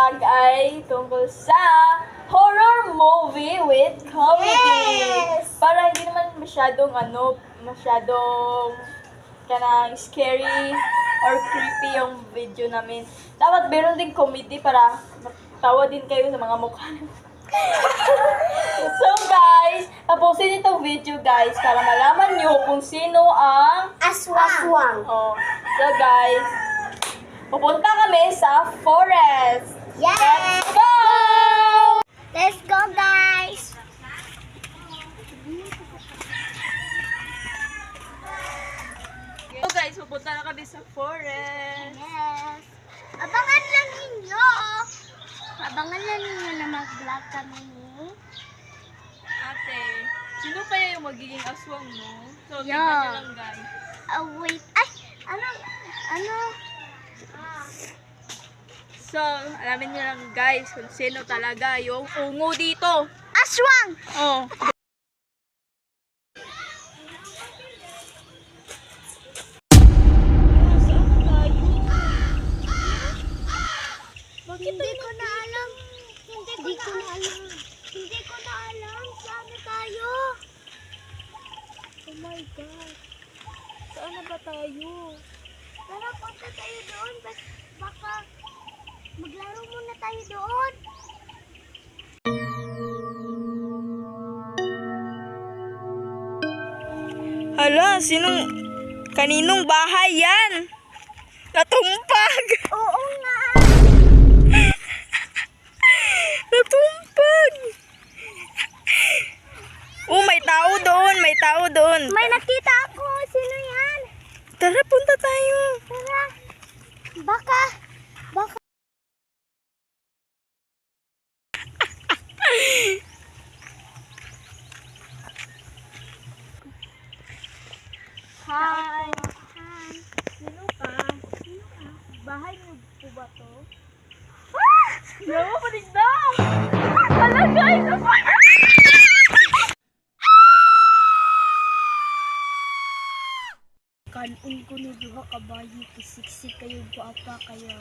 vlog ay tungkol sa horror movie with comedy. Yes! Para hindi naman masyadong kanang scary or creepy yung video namin. Dapat meron din comedy para matawa din kayo sa mga mukha. So guys, tapusin itong video guys para malaman nyo kung sino ang Aswang. Oh. So guys, pupunta kami sa forest. Yes! Let's go! Let's go, guys! So guys, pupunta na kami sa forest. Yes! Abangan lang ninyo! Abangan lang ninyo na mag-vlog kami ni... Ate, sino kaya yung magiging aswang mo? So, Yeah. tingnan nyo lang guys. Wait. Ay! Ano? So, alamin nyo lang guys kung sino talaga yung ungo dito. Aswang! Oh. Hindi ko na alam. Hindi ko na alam. Saan na tayo? Oh my God. Saan na ba tayo? Tara, punta tayo doon. Baka maglaro muna tayo doon. Hala, kaninong bahay yan? Natumpag! Oo nga. Natumpag! Oh, may tao doon. May nakita ako. Sino yan? Tara, punta tayo. Tara. Baka. Hi! Hi. Sino ka? Bahay mo po ba to? Yawa, patigda! Hala, guys! Kanon ko ni duha ka bayi kisiksi kayo guapa kaya.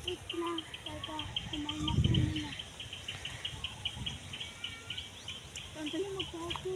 Wait lang, taga kumain ko muna. Tanda na magpago.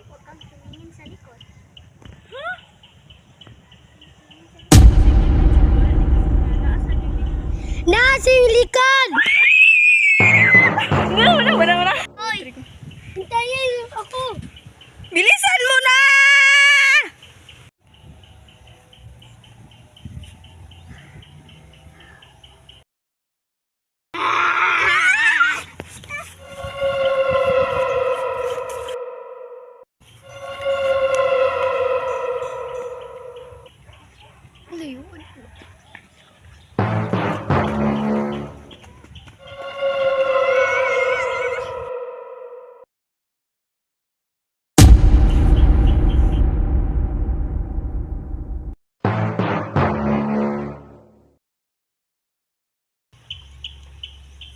Huwag kang tumingin sa likod. Nasing likod! Wala. Hoy! Hintayin ako! Bilisan mo na! Ano yun?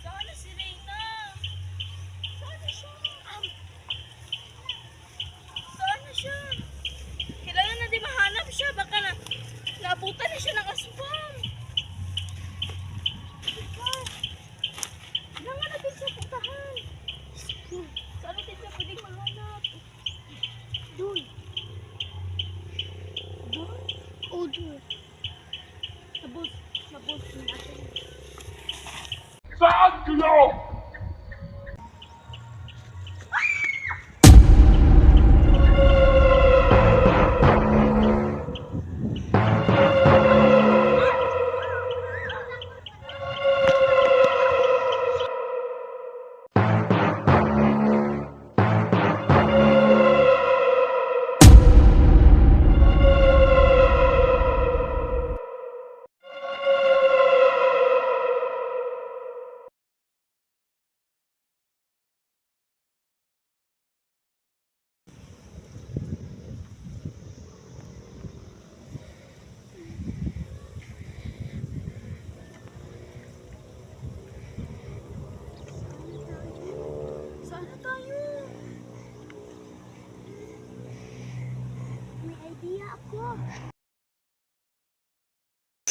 Sana si Reyna? Sana siya? Kailangan na di mahanap siya. Baka naabutan na siya ng aswang. Kailangan natin siya puntahan. Saan natin siya pwedeng mahanap? Doon. Oh, doon. Nabos natin. Saan kayo?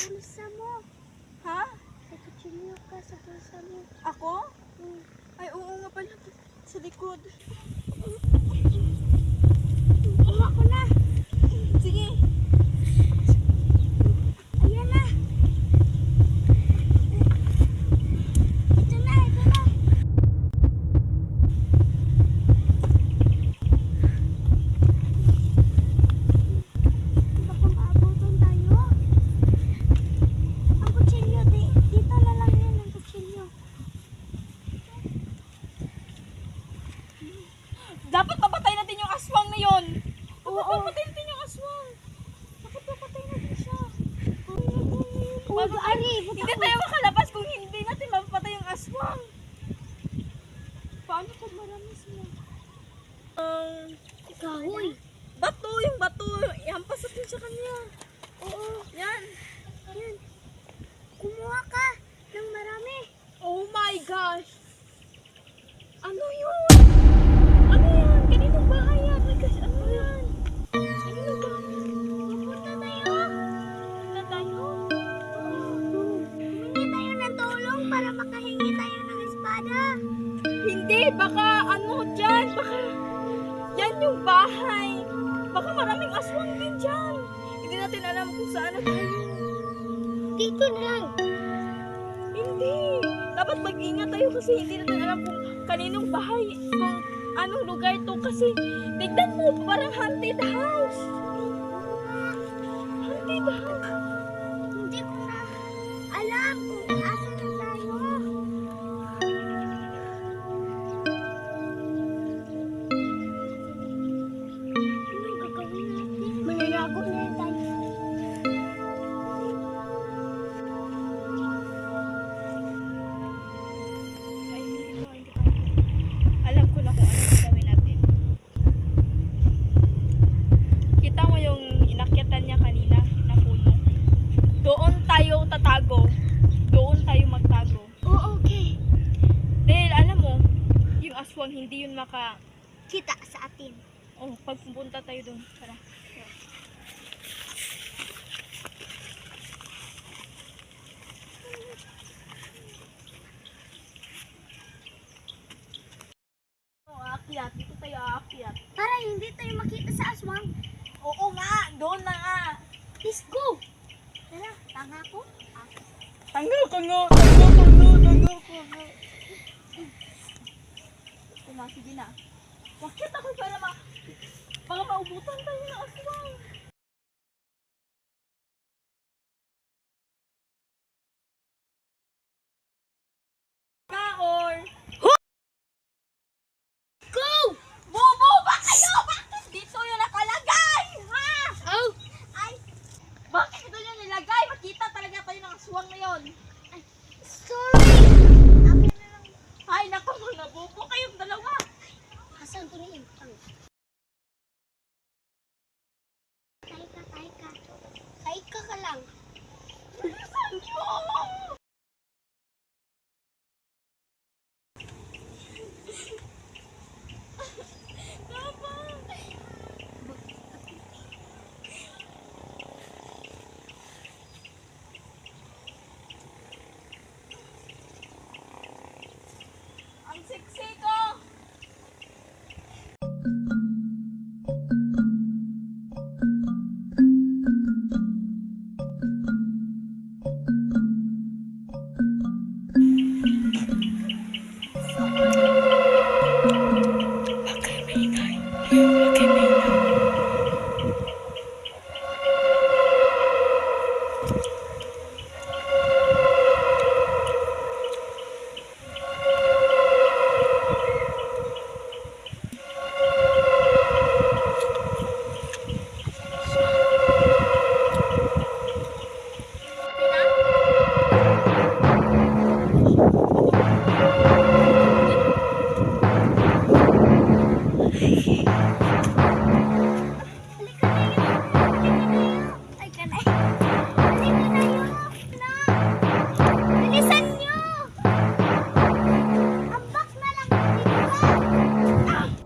Bulsa mo. Ha? May kutsilyo ka sa bulsa mo. Ako? Hmm. Ay, oo nga pala. Sa likod. Kuha ko na. Sige. Ayan na. Ito na, ito na. Baka maabutan tayo. Ang kutsilyo, dito na lang yan ang kutsilyo. Dapat papatay natin yung aswang na yon. Oo. Papatay natin yung aswang. Bakit papatay natin siya? Hindi tayo makalabas kung hindi natin mapapatay yung aswang. Paano kung marami sila? Kahoy. Bato, yung bato. Ihampas natin sa kanya. Oo. Yan. Yan. Kumuha ka ng marami. Oh my gosh. Ano yun? Ano yan? Kaninong bahay yan? My gosh, ano yan? Kaninong bahay? Pupunta tayo. Ano tayo? Humingi tayo ng tulong para makahingi tayo ng espada. Hindi, baka ano dyan? Baka yan yung bahay. Baka maraming aswang din dyan. Hindi natin alam kung saan na tayo. Dito na lang. Hindi. Dapat mag-ingat tayo kasi hindi natin alam kung kaninong bahay, kung anong lugar to. Kasi tignan mo, parang haunted house. Haunted house. Hindi ko na alam kung asa na tayo. Anong gagawin natin? Mananagot na lang tayo. Ay, hindi pa. Alam ko na kung ano gagawin natin. Kita mo yung inakyatan niya kanina na puno. Doon tayo tatago. Doon tayo magtago. Oo, okay. Dahil alam mo, yung aswang hindi yun Kita sa atin. Oh, pag pupunta tayo doon. Tara. Oh, aakyat. Dito tayo aakyat. Para hindi tayo makita sa aswang. Oo nga, doon na nga. Let's go. Tara, tanga ko. Tanggal ka nga. Tanggal ka nga. Ito na, sige na. Bakit ako para baka maubutan tayo ng aswang. Kaor! Go! Bobo ba kayo? Bakit dito yung nakalagay? Ha? Oh! Ay, bakit ito yung nilagay? Makita talaga tayo ng aswang na yun. Sorry! Akin na lang. Ay, naku, mga bobo kayong dalawa. Asan ko na yun? Taika, taika. Taika ka lang. Bilisan niyo!